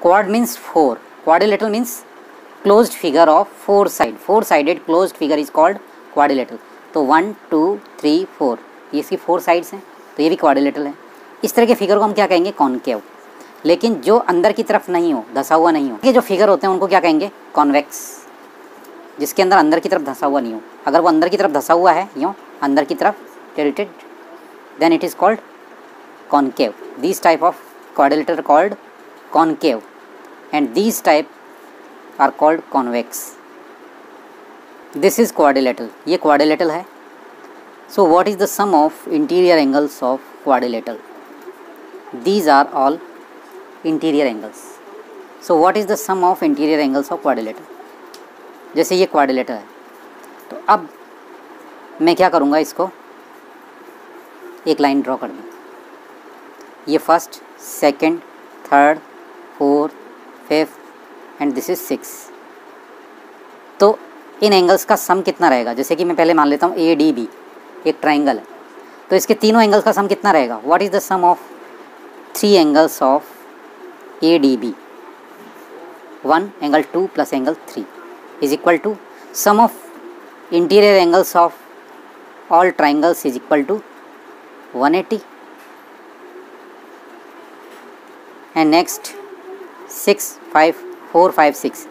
Quad means four, quadrilateral means closed figure of four side, four sided closed figure is called quadrilateral. तो 1 2 3 4 ये इसकी four sides हैं, तो ये भी क्वाड्रिलेटरल है। इस तरह के फिगर को हम क्या कहेंगे? कॉनकेव। लेकिन जो अंदर की तरफ नहीं हो, धंसा हुआ नहीं हो, ये जो फिगर होते हैं उनको क्या कहेंगे? कॉन्वेक्स। जिसके अंदर की तरफ धंसा हुआ नहीं हो। अगर वो अंदर की तरफ धंसा हुआ है, यूँ अंदर की तरफ tilted, then it is called concave. These type of quadrilateral are called concave and these type are called convex. This is quadrilateral. ये quadrilateral है. So what is the sum of interior angles of quadrilateral? These are all interior angles. So what is the sum of interior angles of quadrilateral? जैसे ये quadrilateral है, तो अब मैं क्या करूँगा? इसको एक लाइन ड्रॉ कर दूँ। ये first, second, third, fourth, fifth and this is 6। तो इन एंगल्स का सम कितना रहेगा? जैसे कि मैं पहले मान लेता हूँ ADB एक ट्राइंगल है, तो इसके तीनों एंगल्स का सम कितना रहेगा? What is the sum of 3 angles of ADB? 1 angle 2 plus angle 3 is equal to sum of interior angles of all triangles is equal to 180। And next 6 5 4 5 6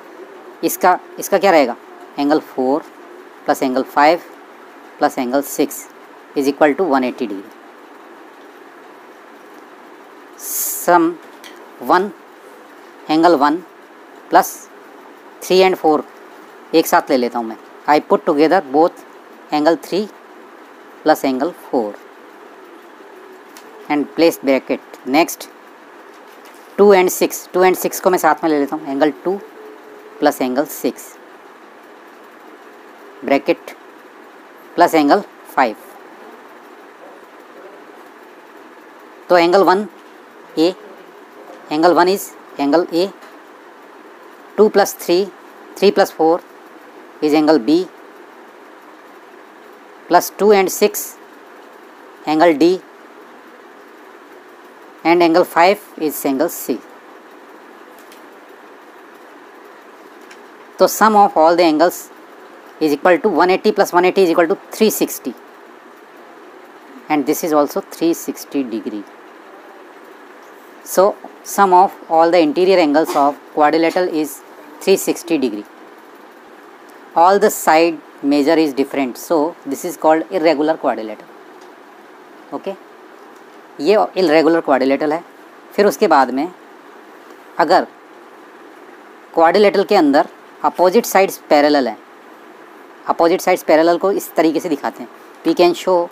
इसका क्या रहेगा? Angle 4 plus angle 5 plus angle 6 is equal to 180 degree. Sum 1 angle 1 plus 3 and 4 एक साथ ले लेता हूँ मैं। I put together both angle 3 plus angle 4 and place bracket. Next 2 and 6 को मैं साथ में ले लेता हूँ। Angle 2 plus angle 6 bracket plus angle 5। तो angle 1 A, angle 1 is angle A। 2 plus 3 plus 4 is angle B plus 2 and 6 angle D and angle 5 is angle C. So sum of all the angles is equal to 180 plus 180 is equal to 360 and this is also 360 degree. So sum of all the interior angles of quadrilateral is 360 degree. All the side measure is different, so this is called irregular quadrilateral. Okay, ये irregular quadrilateral है। फिर उसके बाद में अगर quadrilateral के अंदर opposite sides parallel हैं, अपोजिट साइड्स पैरेलल को इस तरीके से दिखाते हैं। We can show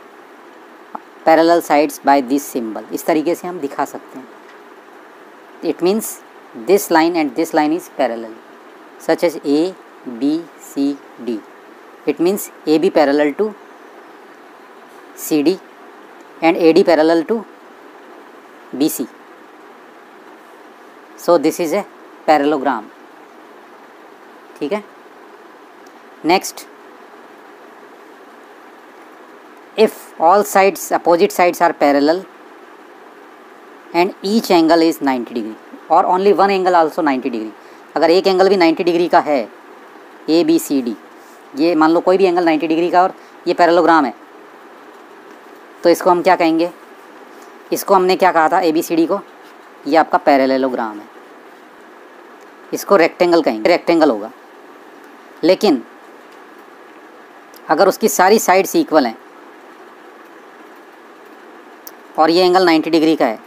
parallel sides by this symbol. इस तरीके से हम दिखा सकते हैं। It means this line and this line is parallel such as ABCD। It means AB parallel to CD and AD parallel to BC. So this is a parallelogram. ठीक है। Next, if all sides opposite sides are parallel and each angle is 90 degree or only one angle also 90 degree, अगर एक angle भी 90 degree का है ABCD, ये मान लो कोई भी एंगल 90 डिग्री का और ये पैरेललोग्राम है, तो इसको हम क्या कहेंगे? इसको हमने क्या कहा था ABCD को? ये आपका पैरेललोग्राम है। इसको रेक्टेंगल कहेंगे, रेक्टेंगल होगा। लेकिन अगर उसकी सारी साइड्स इक्वल हैं और ये एंगल 90 डिग्री का है,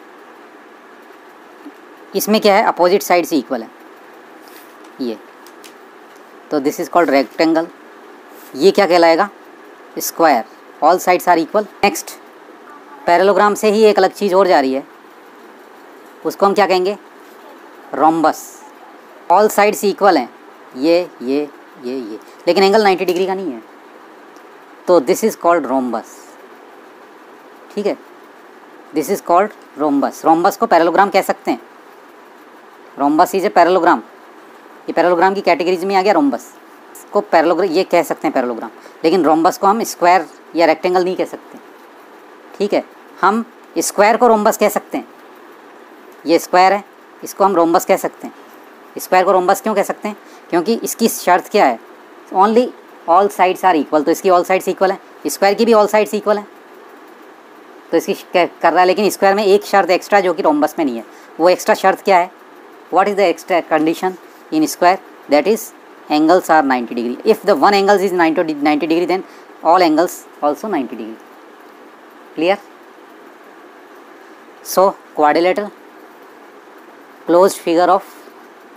इसमें क्या है? अपोजिट साइड्स इक्वल है ये, तो दिस इज कॉल्ड रेक्टेंगल। ये क्या कहलाएगा? Square. All sides are equal. Next, parallelogram से ही एक अलग चीज़ और जा रही है, उसको हम क्या कहेंगे? रोम्बस। ऑल साइड्स इक्वल हैं, ये, लेकिन एंगल 90 डिग्री का नहीं है, तो दिस इज़ कॉल्ड रोम्बस। ठीक है, this is called rhombus. Rhombus को पैरेललोग्राम कह सकते हैं। Rhombus is a parallelogram. ये पैरेललोग्राम की कैटेगरीज में आ गया रोम्बस। को पैरेललोग्राम ये कह सकते हैं पैरेललोग्राम, लेकिन रोम्बस को हम स्क्वायर या रेक्टेंगल नहीं कह सकते। ठीक है, हम स्क्वायर को रोम्बस कह सकते हैं। ये स्क्वायर है इसको हम रोम्बस कह सकते हैं। स्क्वायर को रोम्बस क्यों कह सकते हैं? क्योंकि इसकी शर्त क्या है, only all sides are equal. तो इसकी ऑल साइड्स इक्वल है, स्क्वायर की भी ऑल साइड्स इक्वल है, तो इसकी कर रहा है। लेकिन स्क्वायर में एक शर्त एक्स्ट्रा जो कि रोम्बस में नहीं है। वो एक्स्ट्रा शर्त क्या है? What is the extra condition in square? That is angles are 90 degree. If the one angles is 90 degree then all angles also 90 degree. Clear? So quadrilateral closed figure of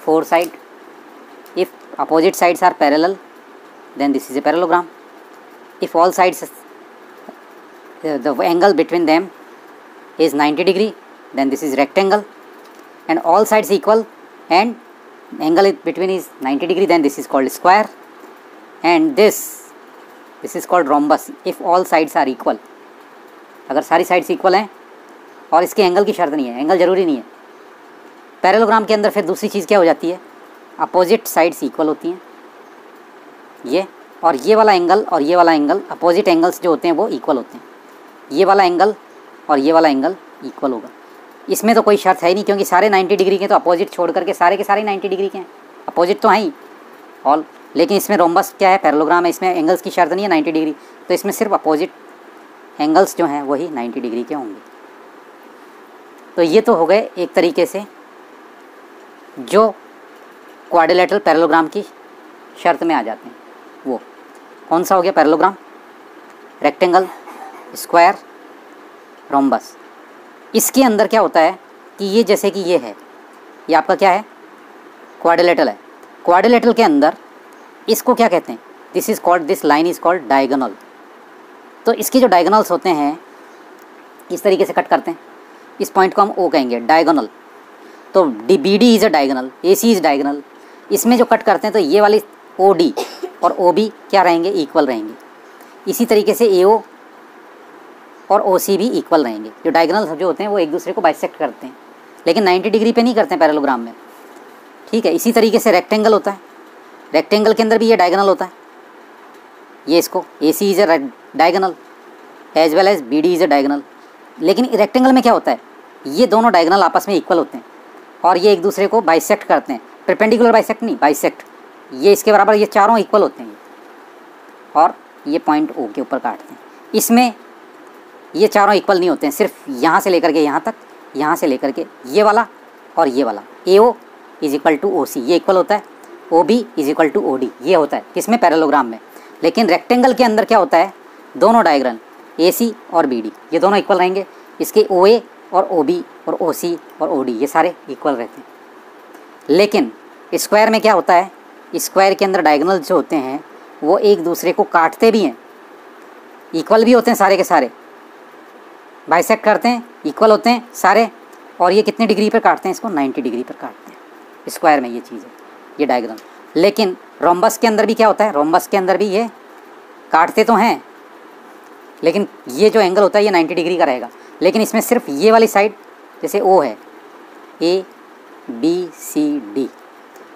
4 side. If opposite sides are parallel, then this is a parallelogram. If all sides the angle between them is 90 degree, then this is rectangle. And all sides equal and angle between is 90 degree, then this is called square. And this is called rhombus if all sides are equal. अगर सारी sides equal हैं और इसके angle की शर्त नहीं है, angle ज़रूरी नहीं है। पैरेललोग्राम के अंदर फिर दूसरी चीज़ क्या हो जाती है? अपोजिट साइड्स इक्वल होती हैं। ये और ये वाला एंगल और ये वाला एंगल, अपोजिट एंगल्स जो होते हैं वो इक्वल होते हैं। ये वाला एंगल और ये वाला एंगल इक्वल होगा। इसमें तो कोई शर्त है ही नहीं, क्योंकि सारे 90 डिग्री के, तो अपोजिट छोड़ करके सारे के सारे 90 डिग्री के हैं। अपोजिट तो हैं ही ऑल, लेकिन इसमें रोम्बस क्या है? पैरेललोग्राम है, इसमें एंगल्स की शर्त नहीं है 90 डिग्री, तो इसमें सिर्फ अपोजिट एंगल्स जो हैं वही 90 डिग्री के होंगे। तो ये तो हो गए एक तरीके से जो क्वाड्रिलेटरल पैरेललोग्राम की शर्त में आ जाते हैं। वो कौन सा हो गया पैरेललोग्राम? Rectangle, square, rhombus. इसके अंदर क्या होता है कि ये जैसे कि ये है, ये आपका क्या है? क्वाड्रिलेटरल है। क्वाड्रिलेटरल के अंदर इसको क्या कहते हैं? This is called, this line is called diagonal. तो इसके जो डायगोनल्स होते हैं इस तरीके से कट करते हैं, इस पॉइंट को हम ओ कहेंगे, डायगोनल। तो B D is a diagonal, A C is diagonal. इसमें जो कट करते हैं तो ये वाली ओ डी और ओ बी क्या रहेंगे? इक्वल रहेंगे। इसी तरीके से ए ओ और ओ सी भी इक्वल रहेंगे। जो डायगोनल जो होते हैं वो एक दूसरे को बाइसेक्ट करते हैं, लेकिन 90 डिग्री पे नहीं करते हैं पैरेललोग्राम में। ठीक है, इसी तरीके से रेक्टेंगल होता है। रेक्टेंगल के अंदर भी ये डायगोनल होता है। ये इसको A C is a diagonal as well as B D is a diagonal. लेकिन रेक्टेंगल में क्या होता है? ये दोनों डायगोनल आपस में इक्वल होते हैं और ये एक दूसरे को बाइसेक्ट करते हैं। परपेंडिकुलर बाइसेक्ट नहीं, बाइसेक्ट। ये इसके बराबर, ये चारों इक्वल होते हैं और ये पॉइंट ओ के ऊपर काटते हैं। इसमें ये चारों इक्वल नहीं होते हैं, सिर्फ यहाँ से लेकर के यहाँ तक, यहाँ से लेकर के ये वाला और ये वाला। A O is equal to O C, ये इक्वल होता है। O B is equal to O D, ये होता है किसमें? पैरेललोग्राम में। लेकिन रेक्टेंगल के अंदर क्या होता है? दोनों डायगोनल ए सी और बी डी ये दोनों इक्वल रहेंगे। इसके ओ ए और ओ बी और ओ सी और ओ डी ये सारे इक्वल रहते हैं। लेकिन स्क्वायर में क्या होता है? स्क्वायर के अंदर डायगोनल जो होते हैं वो एक दूसरे को काटते भी हैं, इक्वल भी होते हैं सारे के सारे, बाइसेक्ट करते हैं, इक्वल होते हैं सारे। और ये कितने डिग्री पर काटते हैं? इसको 90 डिग्री पर काटते हैं। स्क्वायर में ये चीज़ है, ये डायगोनल। लेकिन रोम्बस के अंदर भी क्या होता है? रोम्बस के अंदर भी ये काटते तो हैं, लेकिन ये जो एंगल होता है ये 90 डिग्री का रहेगा। लेकिन इसमें सिर्फ ये वाली साइड, जैसे ओ है, ए बी सी डी,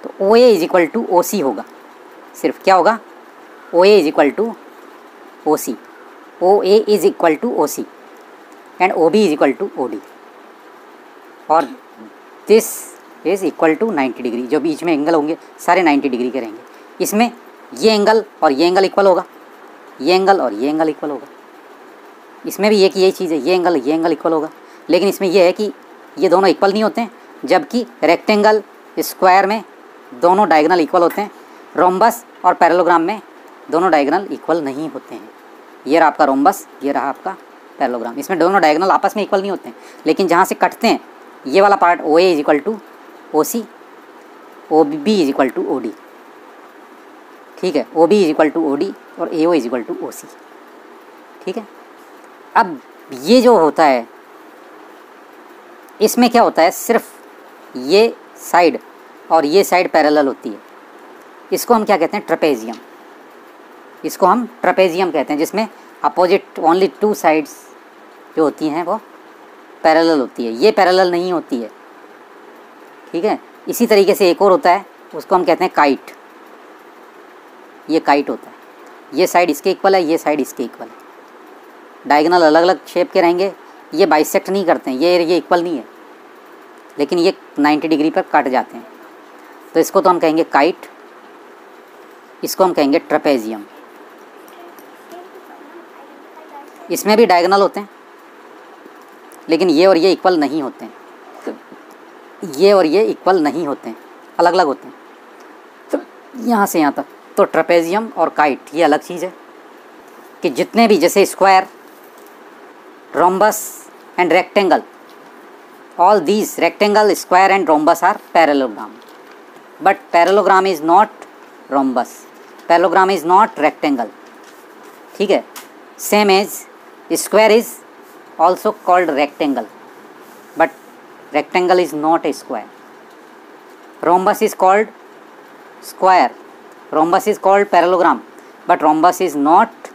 तो O A is equal to O C होगा। सिर्फ क्या होगा? O A is equal to O C, O A is equal to O C and O B is equal to O D. और this is equal to 90 degree. जो बीच में angle होंगे सारे 90 डिग्री के रहेंगे। इसमें ये एंगल और ये एंगल इक्वल होगा, ये एंगल और ये एंगल इक्वल होगा। इसमें भी यही चीज़ है, ये एंगल इक्वल होगा। लेकिन इसमें यह है कि ये दोनों इक्वल नहीं होते हैं, जबकि रेक्टेंगल, स्क्वायर में दोनों डायगोनल इक्वल होते हैं। रोम्बस और पैरेललोग्राम में दोनों डायगोनल इक्वल नहीं होते हैं। ये रहा आपका रोम्बस, ये रहा आपका पैरेललोग्राम। इसमें दोनों डायगोनल आपस में इक्वल नहीं होते हैं, लेकिन जहाँ से कटते हैं ये वाला part O A is equal to O C, O B is equal to O D. ठीक है, O B is equal to O D और A O is equal to O C. ठीक है, अब ये जो होता है इसमें क्या होता है? सिर्फ ये साइड और ये साइड पैरेलल होती है। इसको हम क्या कहते हैं? ट्रेपेजियम। इसको हम ट्रेपेजियम कहते हैं, जिसमें अपोजिट ओनली 2 साइड्स जो होती हैं वो पैरेलल होती है। ये पैरेलल नहीं होती है। ठीक है, इसी तरीके से एक और होता है, उसको हम कहते हैं काइट। ये काइट होता है, ये साइड इसके इक्वल है, ये साइड इसके इक्वल है। डायगोनल अलग अलग शेप के रहेंगे, ये बाइसेक्ट नहीं करते हैं, ये इक्वल नहीं है। लेकिन ये 90 डिग्री पर कट जाते हैं, तो इसको तो हम कहेंगे काइट, इसको हम कहेंगे ट्रेपेजियम। इसमें भी डायगोनल होते हैं, लेकिन ये और ये इक्वल नहीं होते हैं, ये और ये इक्वल नहीं होते हैं, अलग अलग होते हैं। तो यहाँ से यहाँ तक तो ट्रेपेजियम और काइट ये अलग चीज़ है कि जितने भी जैसे square, rhombus and rectangle, all these rectangle, square and rhombus are parallelogram, but parallelogram is not rhombus, parallelogram is not rectangle, ठीक है। same as square is also called rectangle, but rectangle is not a square. Rhombus is called square, rhombus is called parallelogram, but rhombus is not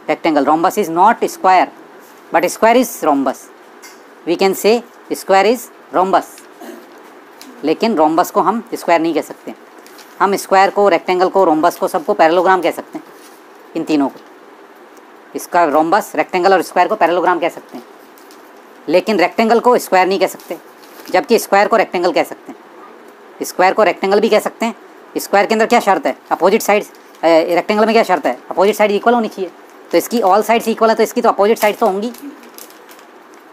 rectangle, rhombus is not square, but square is rhombus. We can say square is rhombus, लेकिन rhombus को हम square नहीं कह सकते। हम square को, rectangle को, rhombus को, सबको पैरेललोग्राम कह सकते हैं, इन तीनों को। इसका रोम्बस, रेक्टेंगल और स्क्वायर को पैरेललोग्राम कह सकते हैं, लेकिन रेक्टेंगल को स्क्वायर नहीं कह सकते, जबकि स्क्वायर को रेक्टेंगल कह सकते हैं। स्क्वायर को रेक्टेंगल भी कह सकते हैं। स्क्वायर के अंदर क्या शर्त है? Opposite sides. रेक्टेंगल में क्या शर्त है? अपोजिट साइड इक्वल होनी चाहिए, तो इसकी ऑल साइड्स इक्वल है, तो इसकी तो अपोजिट साइड तो होंगी।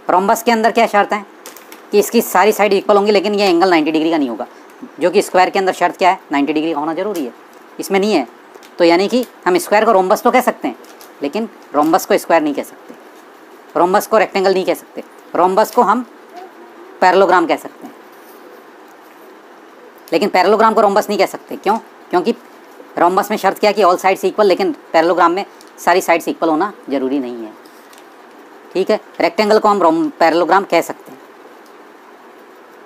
रोम्बस के अंदर क्या शर्त है कि इसकी सारी साइड इक्वल होंगी, लेकिन ये एंगल 90 डिग्री का नहीं होगा, जो कि स्क्वायर के अंदर शर्त क्या है? 90 डिग्री होना जरूरी है, इसमें नहीं है। तो यानी कि हम स्क्वायर को रोम्बस तो कह सकते हैं, लेकिन रोम्बस को स्क्वायर नहीं कह सकते, रोम्बस को रेक्टेंगल नहीं कह सकते, रोम्बस को हम पैरेललोग्राम कह सकते हैं, लेकिन पैरेललोग्राम को रोम्बस नहीं कह सकते। क्यों? क्योंकि रोम्बस में शर्त क्या है कि ऑल साइड्स इक्वल, लेकिन पैरेललोग्राम में सारी साइड्स इक्वल होना जरूरी नहीं है, ठीक है। रेक्टेंगल को हम पैरेललोग्राम कह सकते हैं,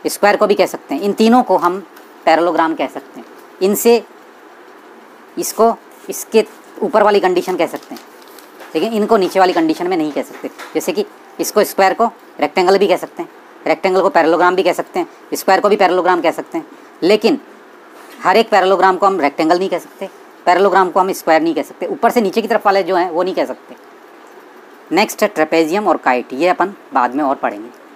स्क्वायर को भी कह सकते हैं, इन तीनों को हम पैरेललोग्राम कह सकते हैं। इनसे इसको इसके ऊपर वाली कंडीशन कह सकते हैं, लेकिन इनको नीचे वाली कंडीशन में नहीं कह सकते। जैसे कि इसको स्क्वायर को रेक्टेंगल भी कह सकते हैं, रेक्टेंगल को पैरेललोग्राम भी कह सकते हैं, स्क्वायर को भी पैरेललोग्राम कह सकते हैं, लेकिन हर एक पैरेललोग्राम को हम रेक्टेंगल नहीं कह सकते, पैरेललोग्राम को हम स्क्वायर नहीं कह सकते, ऊपर से नीचे की तरफ वाले जो हैं वो नहीं कह सकते। नेक्स्ट है ट्रेपेजियम और काइट, ये अपन बाद में और पढ़ेंगे।